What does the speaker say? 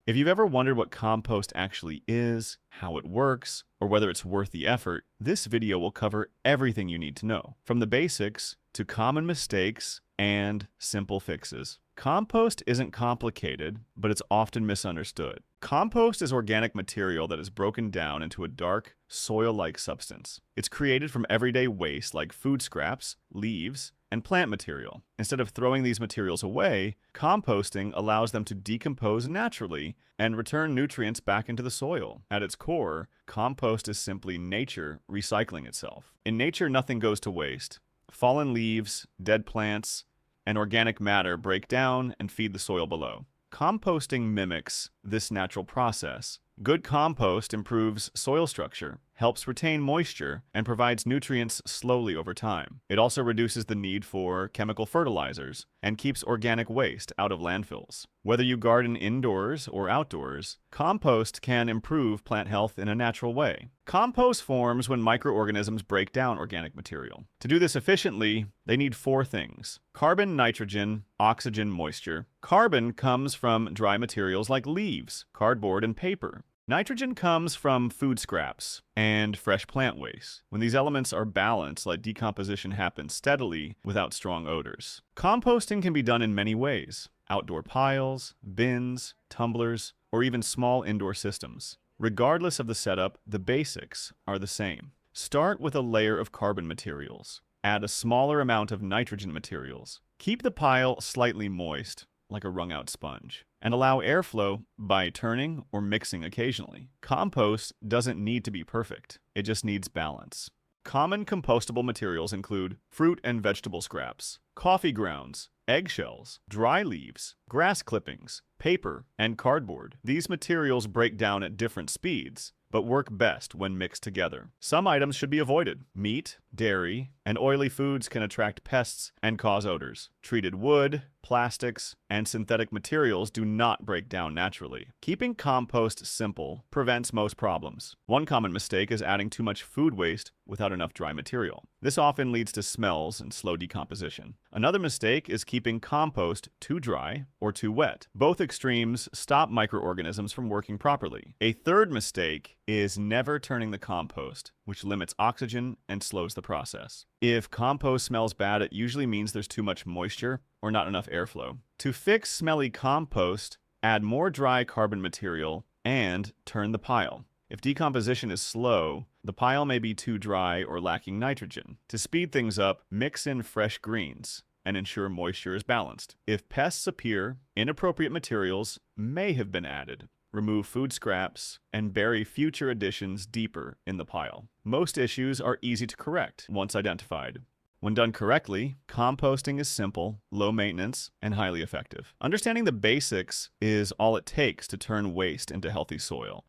If you've ever wondered what compost actually is, how it works, or whether it's worth the effort, this video will cover everything you need to know, from the basics to common mistakes and simple fixes. Compost isn't complicated, but it's often misunderstood. Compost is organic material that is broken down into a dark, soil-like substance. It's created from everyday waste like food scraps, leaves, and plant material. Instead of throwing these materials away, composting allows them to decompose naturally and return nutrients back into the soil. At its core, compost is simply nature recycling itself. In nature, nothing goes to waste. Fallen leaves, dead plants, and organic matter break down and feed the soil below. Composting mimics this natural process. Good compost improves soil structure, helps retain moisture, and provides nutrients slowly over time. It also reduces the need for chemical fertilizers and keeps organic waste out of landfills. Whether you garden indoors or outdoors, compost can improve plant health in a natural way. Compost forms when microorganisms break down organic material. To do this efficiently, they need four things: carbon, nitrogen, oxygen, moisture. Carbon comes from dry materials like leaves, cardboard, and paper. Nitrogen comes from food scraps and fresh plant waste. When these elements are balanced, let decomposition happen steadily without strong odors. Composting can be done in many ways: outdoor piles, bins, tumblers, or even small indoor systems. Regardless of the setup, the basics are the same. Start with a layer of carbon materials. Add a smaller amount of nitrogen materials. Keep the pile slightly moist, like a wrung-out sponge, and allow airflow by turning or mixing occasionally. Compost doesn't need to be perfect. It just needs balance. Common compostable materials include fruit and vegetable scraps, coffee grounds, eggshells, dry leaves, grass clippings, paper, and cardboard. These materials break down at different speeds, but work best when mixed together. Some items should be avoided. Meat, dairy, and oily foods can attract pests and cause odors. Treated wood, plastics, and synthetic materials do not break down naturally. Keeping compost simple prevents most problems. One common mistake is adding too much food waste without enough dry material. This often leads to smells and slow decomposition. Another mistake is keeping compost too dry or too wet. Both extremes stop microorganisms from working properly. A third mistake is never turning the compost, which limits oxygen and slows the process. If compost smells bad, it usually means there's too much moisture or not enough airflow. To fix smelly compost, add more dry carbon material and turn the pile. If decomposition is slow, the pile may be too dry or lacking nitrogen. To speed things up, mix in fresh greens and ensure moisture is balanced. If pests appear, inappropriate materials may have been added. Remove food scraps, and bury future additions deeper in the pile. Most issues are easy to correct once identified. When done correctly, composting is simple, low maintenance, and highly effective. Understanding the basics is all it takes to turn waste into healthy soil.